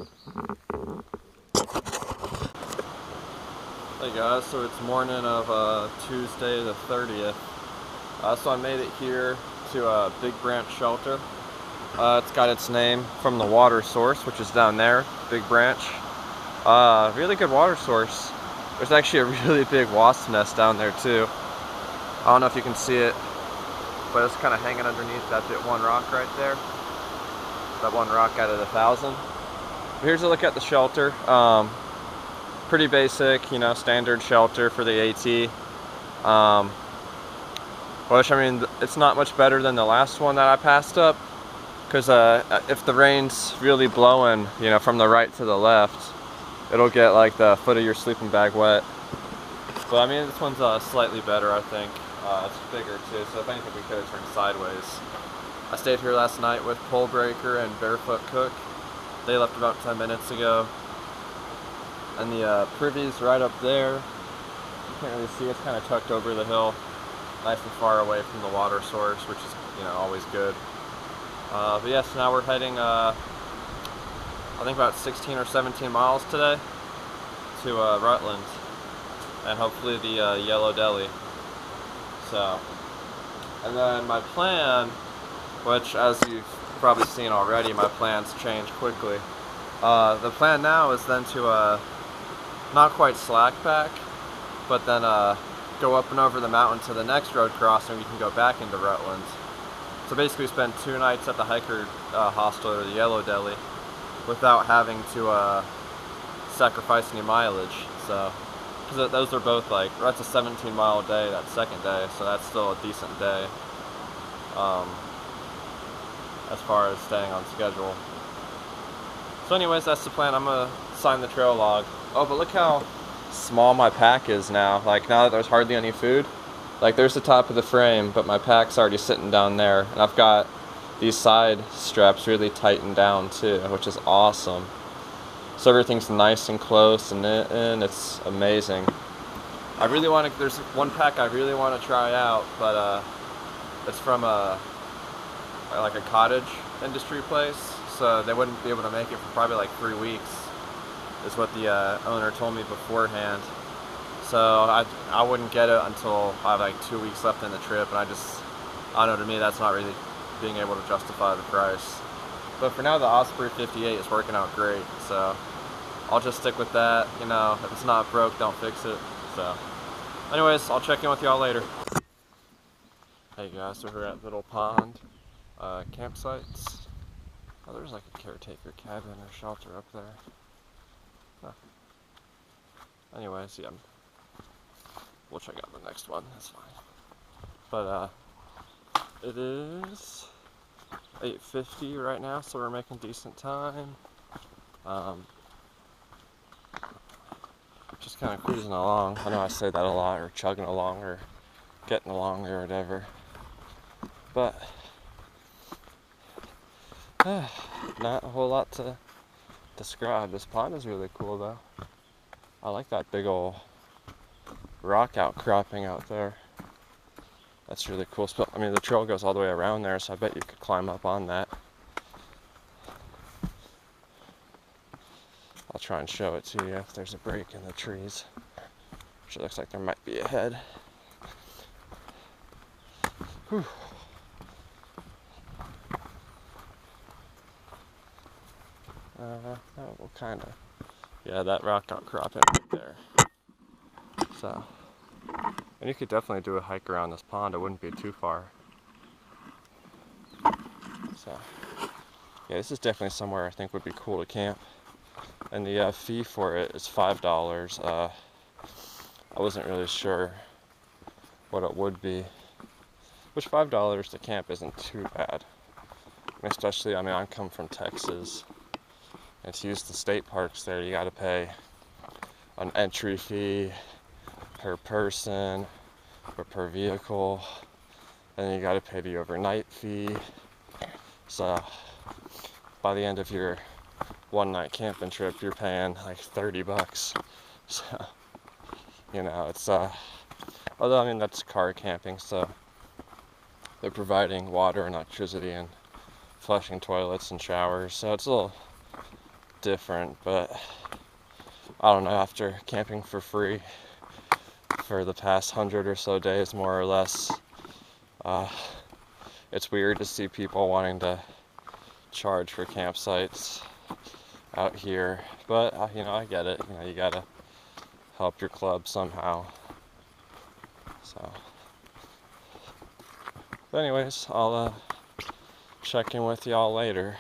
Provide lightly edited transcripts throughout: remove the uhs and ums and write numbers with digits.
Hey guys, so it's morning of Tuesday the 30th. So I made it here to Big Branch Shelter. It's got its name from the water source, which is down there, Big Branch. Really good water source. There's actually a really big wasp nest down there too. I don't know if you can see it, but it's kind of hanging underneath that one rock right there. That one rock out of 1,000. Here's a look at the shelter. Pretty basic, you know, standard shelter for the AT. Which, I mean, it's not much better than the last one that I passed up, because if the rain's really blowing, you know, from the right to the left, it'll get like the foot of your sleeping bag wet. But I mean, this one's slightly better, I think. It's bigger too, so if anything, we could have turned sideways. I stayed here last night with Pole Breaker and Barefoot Cook. They left about 10 minutes ago. And the privy's right up there. You can't really see, it's kind of tucked over the hill, nice and far away from the water source, which is, you know, always good. But yes, now we're heading, I think about 16 or 17 miles today to Rutland, and hopefully the Yellow Deli. So, and then my plan, which as you've probably seen already, my plans change quickly. The plan now is then to not quite slack back, but then go up and over the mountain to the next road crossing. We can go back into Rutland. So basically spend 2 nights at the hiker hostel or the Yellow Deli without having to sacrifice any mileage. So, because those are both like, that's a 17-mile day that second day, so that's still a decent day as far as staying on schedule. So anyways, that's the plan. I'm gonna sign the trail log. Oh, but look how small my pack is now. Like, now that there's hardly any food, like there's the top of the frame, but my pack's already sitting down there, and I've got these side straps really tightened down too, which is awesome. So everything's nice and close and it's amazing. I really want to, there's one pack I really want to try out, but it's from like a cottage industry place, so they wouldn't be able to make it for probably like 3 weeks, is what the owner told me beforehand. So I wouldn't get it until I have like 2 weeks left in the trip, and I don't know, to me that's not really being able to justify the price. But for now, the Osprey 58 is working out great, so I'll just stick with that. You know, if it's not broke, don't fix it. So anyways, I'll check in with y'all later. Hey guys, so we're at Little Pond campsites. Oh, there's like a caretaker cabin or shelter up there. Huh. Anyways, yeah, we'll check out the next one, that's fine. But it is 8:50 right now, so we're making decent time. Just kind of cruising along. I know I say that a lot, or chugging along, or getting along, or whatever. But not a whole lot to describe. This pond is really cool though. I like that big old rock outcropping out there. That's really cool. I mean, the trail goes all the way around there, so I bet you could climb up on that. I'll try and show it to you if there's a break in the trees, which it looks like there might be ahead. Whew. Well, kind of. Yeah, that rock outcropping right there. So, and you could definitely do a hike around this pond. It wouldn't be too far. So, yeah, this is definitely somewhere I think would be cool to camp. And the fee for it is $5. I wasn't really sure what it would be. Which $5 to camp isn't too bad. Especially, I mean, I come from Texas. And to use the state parks there, you gotta pay an entry fee per person or per vehicle. And then you gotta pay the overnight fee. So by the end of your one-night camping trip, you're paying like $30. So, you know, it's although I mean that's car camping, so they're providing water and electricity and flushing toilets and showers, so it's a different, but I don't know, after camping for free for the past 100 or so days, more or less, it's weird to see people wanting to charge for campsites out here, but you know, I get it. You know, you gotta help your club somehow. So, but anyways, I'll check in with y'all later.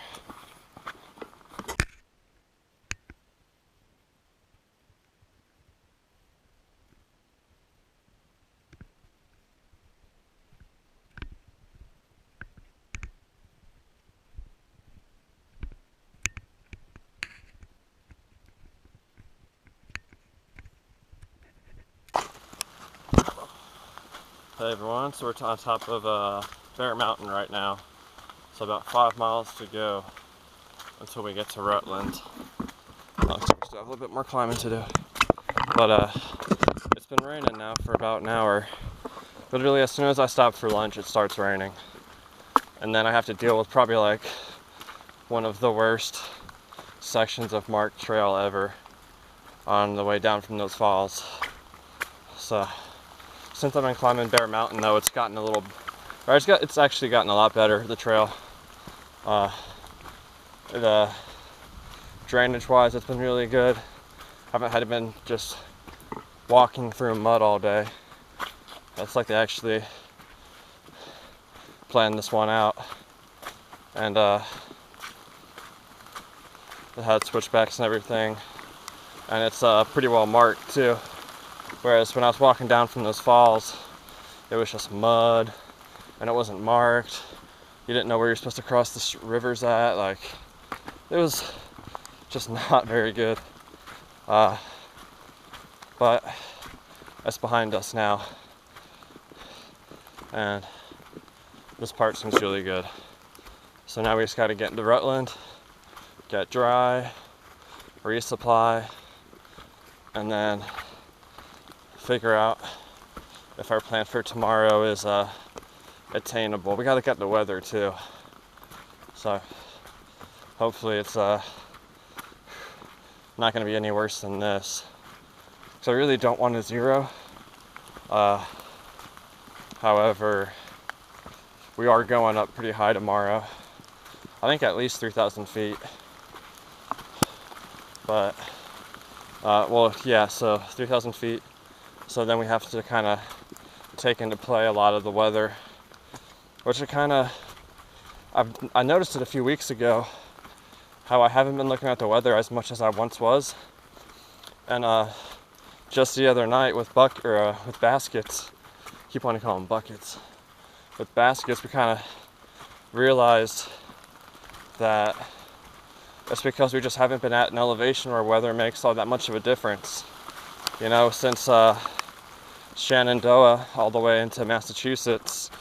Hey everyone, so we're on top of Bear Mountain right now. So about 5 miles to go until we get to Rutland. So we still have a little bit more climbing to do. But it's been raining now for about an hour. Literally as soon as I stop for lunch, it starts raining. And then I have to deal with probably like one of the worst sections of marked trail ever on the way down from those falls. So since I've been climbing Bear Mountain though, it's gotten a little, or it's actually gotten a lot better, the trail. Drainage wise, it's been really good. Haven't had to been just walking through mud all day. It's like they actually planned this one out. And it had switchbacks and everything. And it's pretty well marked too. Whereas when I was walking down from those falls, it was just mud and it wasn't marked. You didn't know where you're supposed to cross the rivers at. Like, it was just not very good. But that's behind us now. And this part seems really good. So now we just gotta get into Rutland, get dry, resupply, and then figure out if our plan for tomorrow is attainable. We gotta get the weather too. So hopefully it's not gonna be any worse than this. So I really don't want a zero. However, we are going up pretty high tomorrow. I think at least 3,000 feet. But, well, yeah, so 3,000 feet. So then we have to kind of take into play a lot of the weather, which I noticed it a few weeks ago, how I haven't been looking at the weather as much as I once was. And just the other night with baskets, I keep wanting to call them buckets. With baskets, we kind of realized that it's because we just haven't been at an elevation where weather makes all that much of a difference. You know, since Shenandoah all the way into Massachusetts,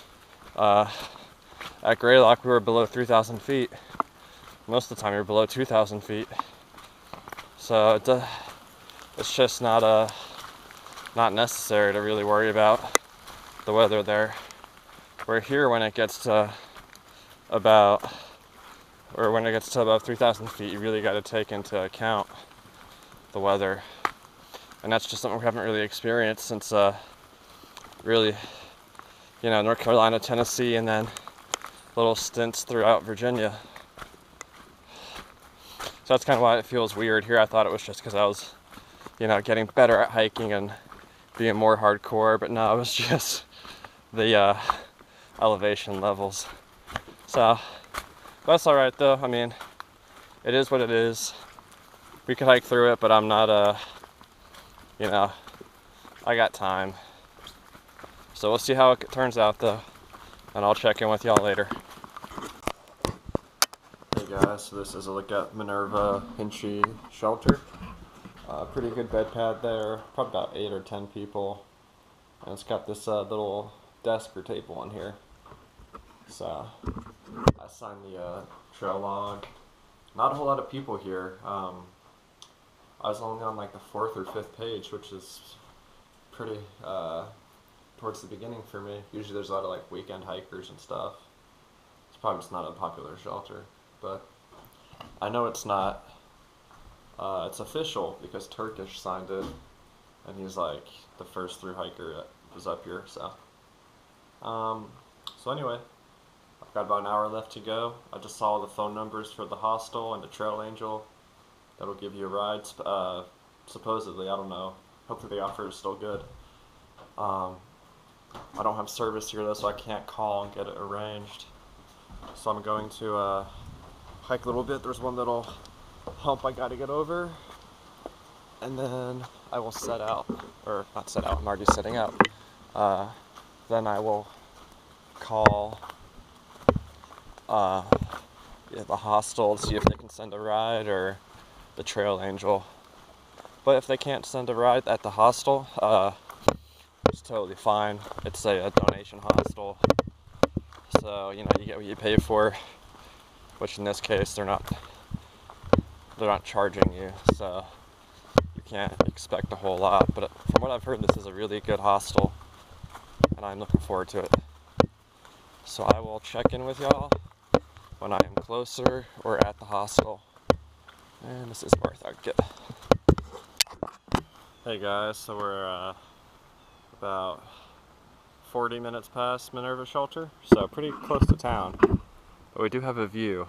at Greylock we were below 3,000 feet. Most of the time we were below 2,000 feet. So it's just not necessary to really worry about the weather there. Where here, when it gets to above 3,000 feet, you really got to take into account the weather. And that's just something we haven't really experienced since really, you know, North Carolina, Tennessee, and then little stints throughout Virginia. So that's kind of why it feels weird here. I thought it was just because I was, you know, getting better at hiking and being more hardcore, but no, it was just the elevation levels. So that's all right though. I mean, it is what it is. We could hike through it, but I'm not you know, I got time. So we'll see how it turns out though, and I'll check in with y'all later. Hey guys, so this is a look at Minerva Hinchy Shelter. Pretty good bed pad there, probably about 8 or 10 people. And it's got this little desk or table in here. So I signed the trail log. Not a whole lot of people here. I was only on like the 4th or 5th page, which is pretty towards the beginning for me. Usually there's a lot of like weekend hikers and stuff. It's probably just not a popular shelter, but I know it's not It's official because Turkish signed it, and he's like the first through hiker that was up here. So anyway, I've got about an hour left to go. I just saw the phone numbers for the hostel and the Trail Angel that'll give you a ride. Supposedly, I don't know. Hopefully the offer is still good. I don't have service here though, so I can't call and get it arranged. So I'm going to hike a little bit. There's one little hump I gotta get over, and then I will set out, or not set out, I'm already setting out. Then I will call the hostel to see if they can send a ride, or the Trail Angel. But if they can't send a ride at the hostel, it's totally fine. It's a donation hostel, so you get what you pay for, which in this case they're not charging you, so you can't expect a whole lot. But from what I've heard, this is a really good hostel, and I'm looking forward to it. So I will check in with y'all when I am closer or at the hostel. And this is Martha. Good. Hey guys, so we're about 40 minutes past Minerva Shelter, so pretty close to town. But we do have a view.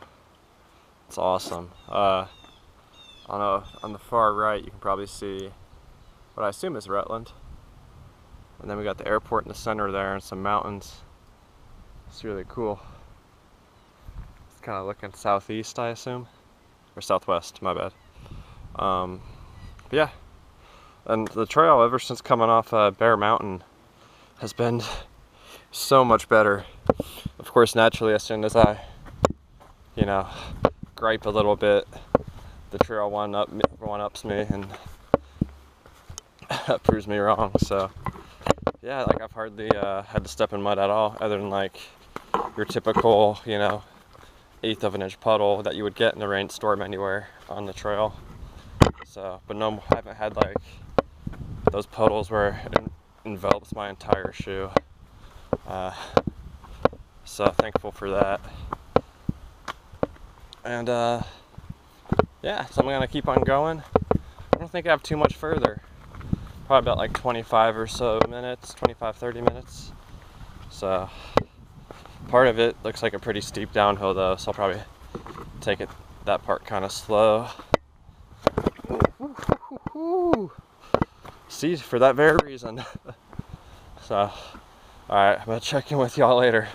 It's awesome. I don't know, on the far right you can probably see what I assume is Rutland. And then we got the airport in the center there and some mountains. It's really cool. It's kind of looking southeast, I assume. Or southwest, my bad. But yeah. And the trail, ever since coming off Bear Mountain, has been so much better. Of course, naturally, as soon as I, gripe a little bit, the trail one-ups me and proves me wrong. So, yeah, like I've hardly had to step in mud at all, other than like your typical, 1/8 of an inch puddle that you would get in a rainstorm anywhere on the trail. So, but no, I haven't had like those puddles where it envelops my entire shoe. So thankful for that. And yeah, so I'm gonna keep on going. I don't think I have too much further. Probably about like 25 or so minutes, 25-30 minutes. So part of it looks like a pretty steep downhill though, so I'll probably take that part kind of slow. See, for that very reason. So, alright, I'm gonna check in with y'all later.